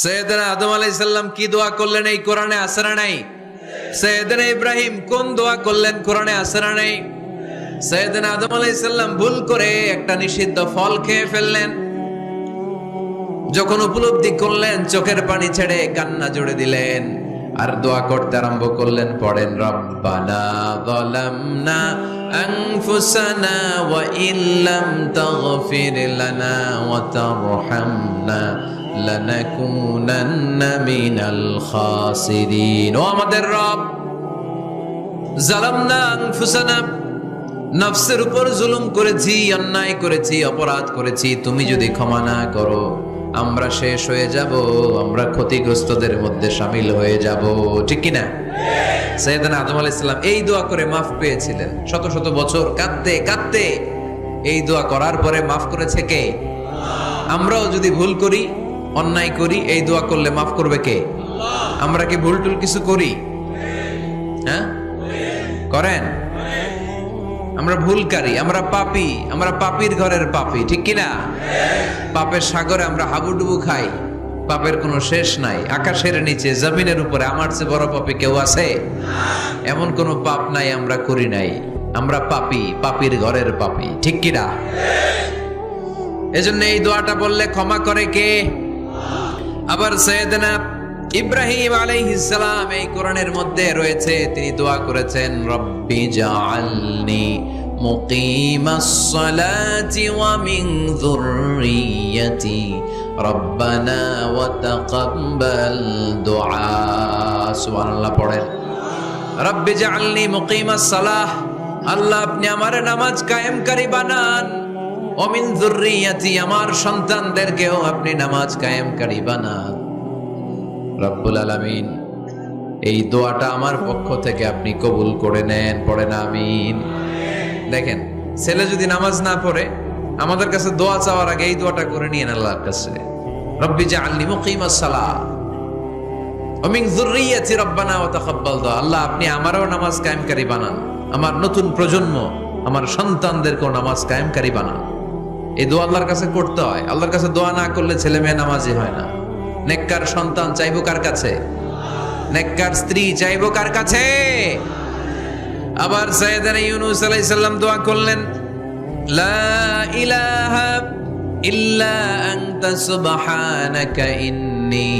সৈয়দনা আদম আলাইহিস সালাম কি দোয়া করলেন এই কোরআনে আছে না নাই? সৈয়দনা ইব্রাহিম কোন দোয়া করলেন কোরআনে আছে না নাই? সৈয়দনা আদম আলাইহিস সালাম ভুল করে একটা নিষিদ্ধ ফল খেয়ে ফেললেন, যখন উপলব্ধি করলেন চোখের পানি ছেড়ে কান্না জুড়ে দিলেন আর দোয়া করতে আরম্ভ করলেন। পড়েন, রব্বানা যালামনা আনফুসানা ওয়া ইল্লাম তাগফির লানা ওয়া তারহামনা লানাকুনান্না মিনাল খাসিরিন। ও আমাদের রব, যালামনা আনফুসানা, নফসের উপর জুলুম করেছি, অন্যায় করেছি, অপরাধ করেছি, তুমি যদি ক্ষমা না করো আমরা শেষ হয়ে যাব, আমরা ক্ষতিগ্রস্তদের মধ্যে শামিল হয়ে যাব, ঠিক কি না? সাইয়েদনা আদম আলাইহিস সালাম এই দোয়া করে মাফ পেয়েছিলেন। শত শত বছর কাঁদতে কাঁদতে এই দোয়া করার পরে মাফ করেছে কে? আমরাও যদি ভুল করি, অন্যায় করি, এই দোয়া করলে মাফ করবে কে? আমরা কি ভুল টুল কিছু করি? হ্যাঁ, করেন? আমরা ভুলকারী, আমরা পাপী, আমরা পাপীর ঘরের পাপী, ঠিক কিনা? পাপের সাগরে আমরা হাবুডুবু খাই, পাপের কোনো শেষ নাই। আকাশের নিচে, জমিনের উপরে আমার চেয়ে বড় পাপী কেউ আছে? এমন কোনো পাপ নাই আমরা করি নাই। আমরা পাপী, পাপীর ঘরের পাপী, ঠিক কিনা? এজন্য এই দোয়াটা বললে ক্ষমা করে কে? আবার সাইয়েদনা ইব্রাহিম আলাইহিস সালাম এই কোরআনের মধ্যে রয়েছে, তিনি দোয়া করেছেন, রব্বি জাআলনি মুকিমাস সালাতি ওয়া মিন যুররিয়্যাতি রব্বানা ওয়া তাকাব্বাল দুআ। সুবহানাল্লাহ পড়েন, রব্বি জাআলনি মুকিমাস সালাহ, আল্লাহ আপনি আমার নামাজ কায়েমকারী বানান, ওয়া মিন যুররিয়্যাতি, আমার সন্তানদেরকেও আপনি নামাজ কায়েমকারী বানান। রব্বুল আলামিন এই দোয়াটা আমার পক্ষ থেকে আপনি কবুল করে নেন, পড়েন আমিন। দেখেন, ছেলে যদি নামাজ না পড়ে আমাদের কাছে দোয়া চাওয়ার আগে এই দোয়াটা করে নিয়েন আল্লাহর কাছে, রব্বি জাআলনি মুকিমাস সালাহ ওয়া মিন যুররিয়্যাতি রব্বানা ওয়া তাকাব্বাল দুআ। আল্লাহ আপনি আমারও নামাজ কায়েমকারী বানান, আমার নতুন প্রজন্ম, আমার সন্তানদেরকেও নামাজ কায়েমকারী বানান। এই দোয়া আল্লাহর কাছে করতে হয়। আল্লাহর কাছে দোয়া না করলে ছেলে মেয়ে নামাজি হয় না। নেককার সন্তান চাইবো কার কাছে? নেককার স্ত্রী চাইবো কার কাছে? আবার সাইয়েদনা ইউনূস আলাইহিস সালাম দোয়া করলেন, লা ইলাহা ইল্লা আনতা সুবহানাকা ইন্নী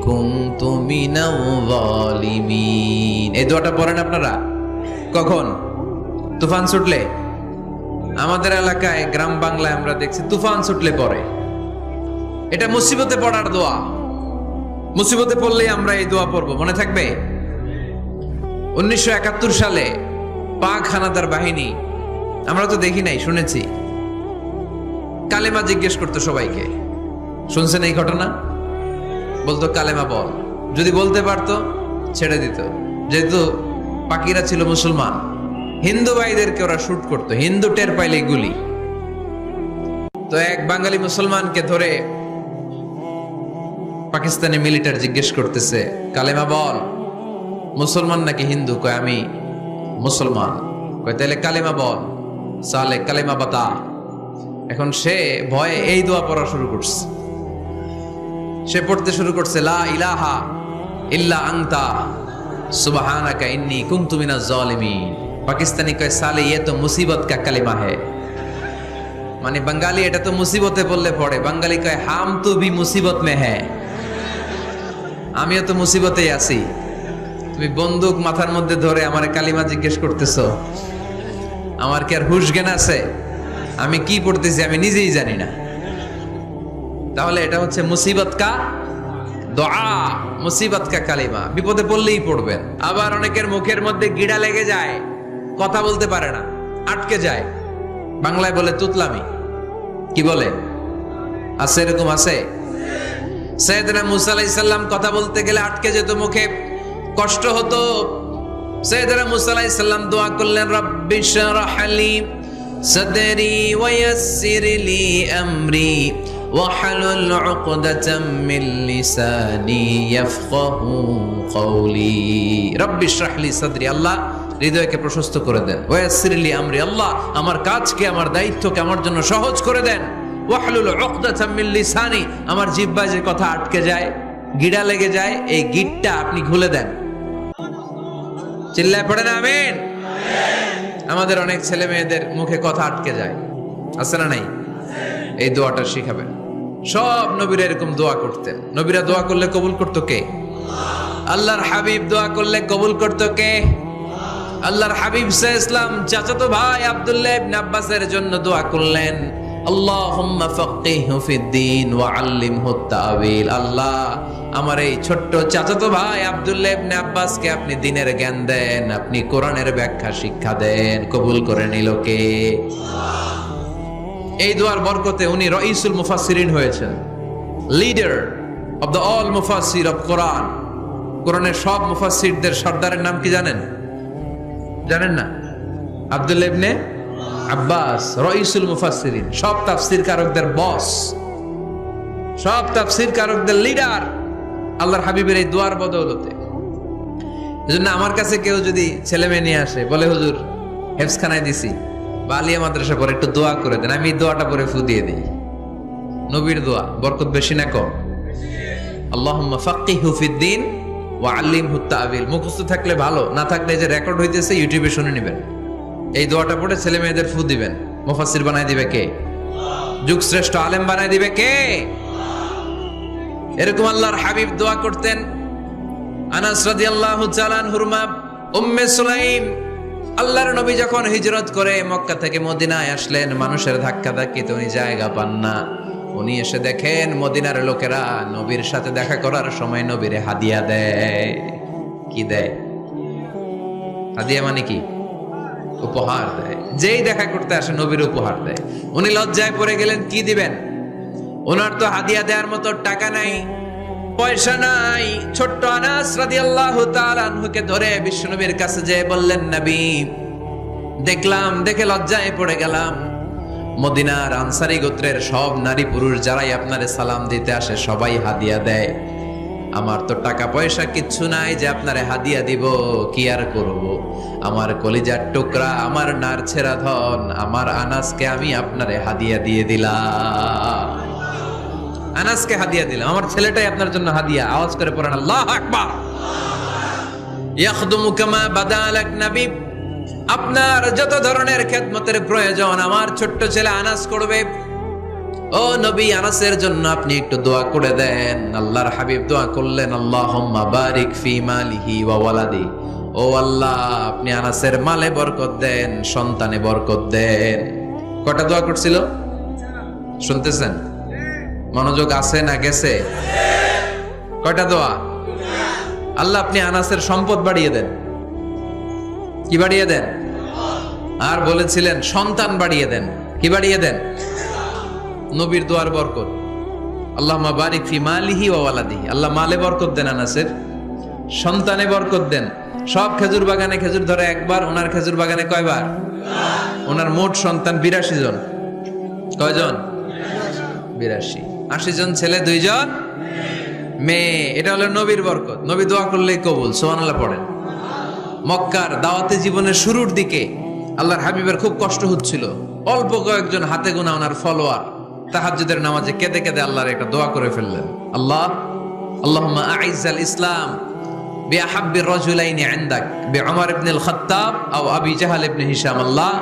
কুনতু মিনাল যালিমিন। এই দোয়াটা পড়েন আপনারা কখন? তুফান ছুটলে। আমাদের এলাকায় গ্রাম বাংলায় আমরা দেখছি তুফান ছুটলে পড়ে। এটা মুসিবতে পড়ার দোয়া। মুসিবতে পড়লেই আমরা এই দোয়া পড়বো, মনে থাকবে? 1971 সালে পাক হানাদার বাহিনী, আমরা তো দেখি নাই, শুনেছি, কালেমা জিজ্ঞেস করতো সবাইকে। শুনছেন এই ঘটনা? বলতো কালেমা বল, যদি বলতে পারতো ছেড়ে দিত। যেহেতু পাকিরা ছিল মুসলমান, হিন্দু ভাইদেরকে ওরা শুট করতো, হিন্দু টের পাইলে গুলি। তো এক বাঙালি মুসলমানকে ধরে পাকিস্তানি মিলিটারি জিজ্ঞেস করতেছে, কালেমা বল। মুসলমান নাকি হিন্দু? কয় আমি মুসলমান। কয় তাহলে কালেমা বল। সালে কালেমা বাতা। এখন সে ভয়ে এই দোয়া পড়া শুরু করছে। সে পড়তে শুরু করছে, লা ইলাহা ইল্লা আনতা সুবহানাকা ইন্নী কুনতু মিনাজ জালিমিন। পাকিস্তানি কয় সালে ये तो मुसीबत का कलिमा है। মানে বাঙালি এটা তো মুসিবতে বললে পড়ে। বাঙালি কয় হাম তো ভি মুসিবত মে হ্যায়, আমিও তো মুসিবতেই আছি। তুমি বন্দুক মাথার মধ্যে ধরে আমার কালিমা জিজ্ঞেস করতেছো, আমার কি আর হুশ জ্ঞান আছে? আমি কি পড়তেছি আমি নিজেই জানি না। তাহলে এটা হচ্ছে মুসিবত কা দোয়া, মুসিবত কা কালিমা। বিপদে পড়লেই পড়বেন। আবার অনেকের মুখের মধ্যে গিড়া লেগে যায়, কথা বলতে পারে না, আটকে যায়। বাংলায় বলে তুতলামি। কি বলে? আছে, এরকম আছে। সাইয়েদনা মুসা আলাইহিস সালাম কথা বলতে গেলে আটকে যেত, মুখে কষ্ট হতো। সাইয়েদনা মুসা আলাইহিস সালাম দোয়া করলেন, রব্বি শরহ লি সাদরি ওয়া ইয়াসসির লি আমরি ওয়াহলুল উকদাতাম মিন লিসানি ইয়াফকাহু কওলি। রব্বি শরহ লি সাদরি, আল্লাহ হৃদয়কে প্রশস্ত করে দেন। ওয়া ইয়াসসির লি আমরি, আল্লাহ আমার কাজকে, আমার দায়িত্বকে আমার জন্য সহজ করে দেন। ওয়াহলুল উকদাতাম মিন লিসানি, আমার জিহ্বায় যে কথা আটকে যায় গিড়া লেগে যায়, এই গিটটা আপনি খুলে দেন। চিল্লায় পড়েন আমিন। আমাদের অনেক ছেলে মেয়েদের মুখে কথা আটকে যায়, আছে না নাই? এই দোয়াটা শিখাবেন। সব নবীরা এরকম দোয়া করতেন। নবীরা দোয়া করলে কবুল করতো কে? আল্লাহর হাবিব দোয়া করলে কবুল করতো কে? আল্লাহর হাবিব সাল্লাল্লাহু আলাইহি ওয়াসাল্লাম চাচাতো ভাই আব্দুল্লাহ ইবনে আব্বাসের জন্য দোয়া করলেন, আল্লাহুম্মা ফাক্কিহহু ফিদ্দীন ওয়া আল্লিমহু তা'ওয়িল। আল্লাহ, আমার এই ছোট্ট চাচাতো ভাই আব্দুল্লাহ ইবনে আব্বাসকে আপনি দ্বীনের জ্ঞান দেন, আপনি কোরআনের ব্যাখ্যা শিক্ষা দেন। কবুল করে নিল কে? এই দোয়ার বরকতে উনি রাইসুল মুফাসসিরিন হয়েছেন, লিডার অফ দ্য অল মুফাসসির অফ কোরআন। কোরআনের সব মুফাসসিরদের সর্দারের নাম কি জানেন? জানেন না? আব্দুল্লাহ ইবনে আব্বাস রাইসুল মুফাসসিরিন, সব তাফসীর কারকদের বস, সব তাফসীর কারকদের লিডার আল্লাহর হাবিবের এই দোয়ার বদৌলতে। এজন্য আমার কাছে কেউ যদি ছেলে মেয়ে নিয়ে আসে, বলে হুজুর হেফজখানায় দিছি বা আলিয়া মাদ্রাসা পরে একটু দোয়া করে দেন, আমি এই দোয়াটা পরে ফু দিয়ে দিই। নবীর দোয়া বরকত বেশি না কম? আল্লাহুম্মা ফাক্কিহহু ফিদ্দীন ওয়া আল্লিমহু তা'ওয়িল। মুখস্থ থাকলে ভালো, না থাকলে যে রেকর্ড হইতেছে ইউটিউবে শুনে নেবেন। এই দোয়াটা পড়ে ছেলে মেয়েদের ফু দিবেন। মুফাসসির বানায় দিবে কে? যুগ শ্রেষ্ঠ আলেম বানায় দিবে কে? এরকম আল্লাহর হাবিব দোয়া করতেন। আনাস রাদিয়াল্লাহু তাআলা আনহুর মা উম্মে সুলাইম, আল্লাহর নবী যখন হিজরত করে মক্কা থেকে মদিনায় আসলেন, মানুষের ধাক্কা ধাক্কিতে উনি জায়গা পান না। উনি এসে দেখেন মদিনার লোকেরা নবীর সাথে দেখা করার সময় নবীরে হাদিয়া দেয়। কি দেয়? হাদিয়া মানে কি? উপহার দেয়। যেই দেখা করতে আসে নবীর উপহার দেয়। উনি লজ্জায় পড়ে গেলেন, কি দিবেন? ওনার তো হাদিয়া দেওয়ার মতো টাকা নাই, পয়সা নাই। ছোট্ট আনাস রাদিয়াল্লাহু তাআলা আনহুকে ধরে বিশ্বনবীর কাছে যেয়ে বললেন, নবী দেখলাম, দেখে লজ্জায় পড়ে গেলাম, মদিনার আনসারী গোত্রের সব নারী পুরুষ যারাই আপনারে সালাম দিতে আসে সবাই হাদিয়া দেয়। আমার তো টাকা পয়সা কিচ্ছু নাই যে আপনারে হাদিয়া দিব, কি আর করব? আমার কলিজার টুকরা, আমার নারছেরা ধন, আমার আনাসকে আমি আপনারে হাদিয়া দিয়ে দিলাম। আনাসকে হাদিয়া দিলাম, আমার ছেলেটাই আপনার জন্য হাদিয়া। আওয়াজ করে পড়েন আল্লাহু আকবার। ইয়াখদুমু কামা বাদালাক নবী, আপনার যত ধরনের খেদমতের প্রয়োজন আমার ছোট্ট ছেলে আনাস করবে। ও নবী, আনাসের জন্য আপনি একটু দোয়া করে দেন। আল্লাহর হাবিব দোয়া করলেন, আল্লাহুম্মা বারিক ফি মালিহি ওয়া ওয়ালাদি। ও আল্লাহ, আপনি আনাসের মালে বরকত দেন, সন্তানে বরকত দেন। কয়টা দোয়া করছিল শুনতেছেন? মনোযোগ আছে না গেছে? কয়টা দোয়া? আল্লাহ আপনি আনাসের সম্পদ বাড়িয়ে দেন। কি বাড়িয়ে দেন? আর বলেছিলেন সন্তান বাড়িয়ে দেন। কি বাড়িয়ে দেন? নবীর দোয়ার বরকত। আল্লাহুম্মা বারিক ফি মালিহি ওয়া ওয়ালাদিহি। আল্লাহ মালে বরকত দেন, আনাসের সন্তানে বরকত দেন। সব খেজুর বাগানে খেজুর ধরে একবার, ওনার খেজুর বাগানে কয়বার? ওনার মোট সন্তান 82 জন। কয়জন? 82। 80 জন ছেলে, 2 জন মেয়ে। এটা হলো নবীর বরকত। নবী দোয়া করলেই কবুল। সুবহানাল্লাহ পড়েন। মক্কার দাওয়াতে জীবনের শুরুর দিকে আল্লাহর হাবিবের খুব কষ্ট হচ্ছিল। অল্প কয়েকজন হাতে গোনা ওনার ফলোয়ার তাহাজ্জুদের নামাজে কেঁদে কেঁদে আল্লাহর একটা দোয়া করে ফেললেন, আল্লাহুম্মা আইজ্জাল ইসলাম বিআহাব্বির রাজুলাইনি ইনদাক বিউমর ইবনে আল খাত্তাব আও আবি জাহাল ইবনে হিশাম। আল্লাহ,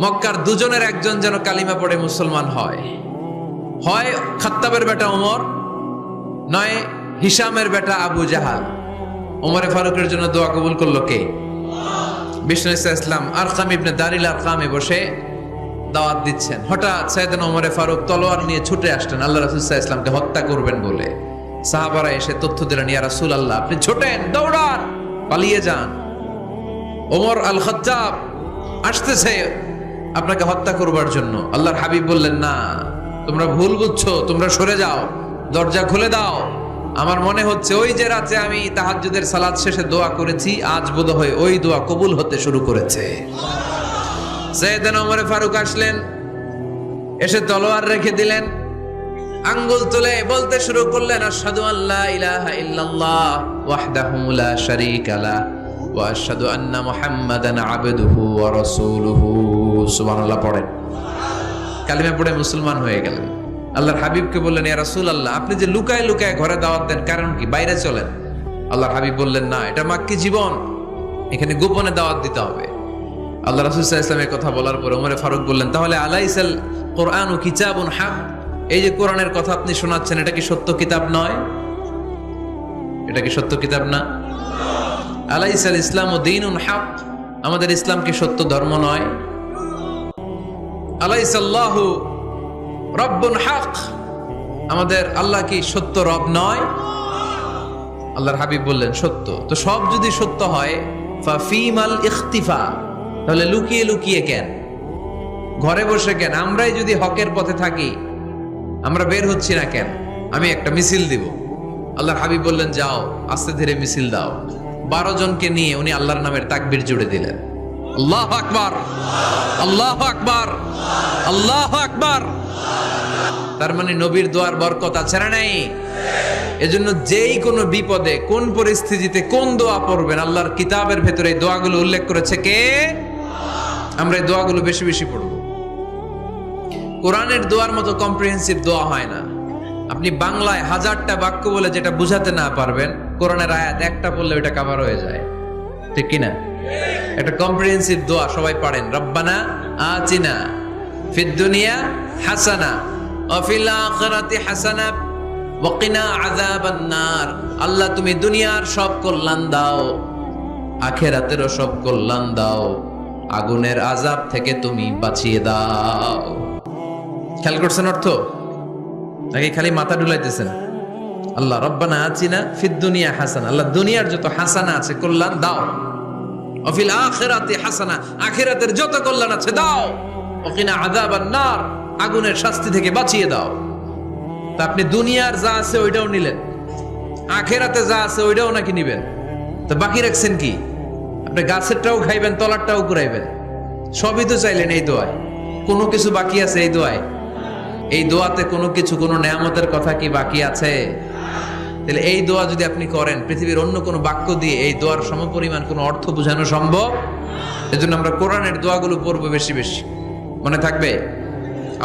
মক্কার দুজনের একজন যেন কালিমা পড়ে মুসলমান হয়। হয় খাত্তাবের বেটা ওমর, নয় হিশামের বেটা আবু জাহাল। ওমরে ফারুকের জন্য দোয়া কবুল করলো কে? বিষ্ণু ইসলাম আরকাম ইবনে দারিল আরকামে বসে দাওয়াত দিচ্ছেন। হঠাৎ সাইয়েদনা ওমরে ফারুক তলোয়ার নিয়ে ছুটে আসলেন আল্লাহ রাসূল সাল্লাল্লাহু আলাইহি ওয়াসাল্লামকে হত্যা করবেন বলে। সাহাবারা এসে তথ্য দিলেন, ইয়া রাসূলুল্লাহ, আপনি ছোটেন, দৌড়ান, পালিয়ে যান। ওমর আল খাত্তাব আসতেছে আপনাকে হত্যা করবার জন্য। আল্লাহর হাবিব বললেন, না, তোমরা ভুল বুঝছো, তোমরা সরে যাও, দরজা খুলে দাও। আমার মনে হচ্ছে ওই যে রাতে আমি তাহাজ্জুদের সালাত শেষে দোয়া করেছি, আজ বোধহয় ওই দোয়া কবুল হতে শুরু করেছে। সাইয়েদনা ওমর ফারুক আসলেন, এসে তলোয়ার রেখে দিলেন, আঙ্গুল তুলে বলতে শুরু করলেন, আশহাদু আল্লা ইলাহা ইল্লাল্লাহ ওয়াহদাহু লা শারীকা লাহ ওয়া আশহাদু আন্না মুহাম্মাদান আবদুহু ওয়া রাসূলুহু। সুবহানাল্লাহ পড়েন। কালিমা পড়ে মুসলমান হয়ে গেলেন। আল্লাহর হাবিবকে বললেন, ইয়া রাসূলুল্লাহ, আপনি যে লুকায় লুকায় ঘরে দাওয়াত দেন, কারণ কি? বাইরে চলেন। আল্লাহর হাবিব বললেন, না, এটা মাক্কি জীবন, এখানে গোপনে দাওয়াত দিতে হবে। আল্লাহ রাসূল সাল্লাল্লাহু আলাইহি ওয়াসাল্লামের কথা বলার পর ওমর ফারুক বললেন, তাহলে আলাইসাল কোরআনু কিতাবুন হক, এই যে কোরআনের কথা আপনি শোনাচ্ছেন, এটা কি সত্য কিতাব নয়? এটা কি সত্য কিতাব না? আলাইসাল ইসলামু দীনুন হক, আমাদের ইসলাম কি সত্য ধর্ম নয়? আলাইসাল্লাহু রব্বুন হক, আমাদের আল্লাহ কি সত্য রব নয়? আল্লাহর হাবিব বললেন, সত্য। তো সব যদি সত্য হয়, ফাফিমাল ইখতিফা, তাহলে লুকিয়ে লুকিয়ে কেন, ঘরে বসে কেন? আমরাই যদি হকের পথে থাকি, আমরা বের হচ্ছি না কেন? আমি একটা মিছিল দিব। আল্লাহর হাবিব বললেন, যাও, আস্তে ধীরে মিছিল দাও। 12 জনকে নিয়ে উনি আল্লাহর নামের তাকবীর জুড়ে দিলেন। আল্লাহু আকবার, আল্লাহু আকবার, আল্লাহু আকবার। তার মানে নবীর দোয়ার বরকত আছে না নাই? এজন্য যেই কোনো বিপদে, কোন পরিস্থিতিতে কোন দোয়া পড়বেন, আল্লাহর কিতাবের ভেতরে এই দোয়াগুলো উল্লেখ করেছে কে? আমরা এই দোয়াগুলো বেশি বেশি পড়ব। কোরআনের দোয়ার মতো কম্প্রিহেন্সিভ দোয়া হয় না। আপনি বাংলায় 1000টা বাক্য বলে যেটা বুঝাতে না পারবেন, কোরআনের আয়াত একটা পড়লে ওটা কভার হয়ে যায়, ঠিক কি না? একটা কম্প্রিহেন্সিভ দোয়া সবাই পড়েন, রব্বানা আতিনা ফিদ দুনিয়া হাসানা ওয়া ফিল আখিরাতি হাসানা ওয়া কিনা আযাবান নার। আল্লাহ, তুমি দুনিয়ার সব কল্যাণ দাও, আখিরাতেরও সব কল্যাণ দাও, আগুনের আযাব থেকে তুমি বাঁচিয়ে দাও। খেয়াল করছেন অর্থ, নাকি খালি মাথা ডুলাইতেছেন? আল্লাহ রব্বানা আতিনা ফিদ দুনিয়া হাসানা, আল্লাহ দুনিয়ার যত হাসানা আছে কল্যাণ দাও, ওয়া ফিল আখিরাতি হাসানা, আখিরাতের যত কল্যাণ আছে দাও, ওয়া কিনা আযাবান নার, আগুনের শাস্তি থেকে বাঁচিয়ে দাও। তা আপনি দুনিয়ার যা আছে ওইটাও নিলেন, আখিরাতে যা আছে ওইটাও নাকি নিবেন, তো বাকি রাখছেন কি? আপনি গাছেরটাও খাইবেন, তলারটাও কুড়াইবেন, সবই তো চাইলেন এই দোয়ায়। কোনো কিছু বাকি আছে এই দোয়ায়? এই দোয়াতে কোনো কিছু, কোনো নেয়ামতের কথা কি বাকি আছে? তাহলে এই দোয়া যদি আপনি করেন, পৃথিবীর অন্য কোনো বাক্য দিয়ে এই দোয়ার সমপরিমাণ কোনো অর্থ বোঝানো সম্ভব? এজন্য আমরা কোরআনের দোয়াগুলো পড়বো বেশি বেশি। মনে থাকবে?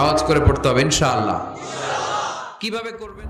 আওয়াজ করে পড়তে হবে ইনশাআল্লাহ। কিভাবে করবেন?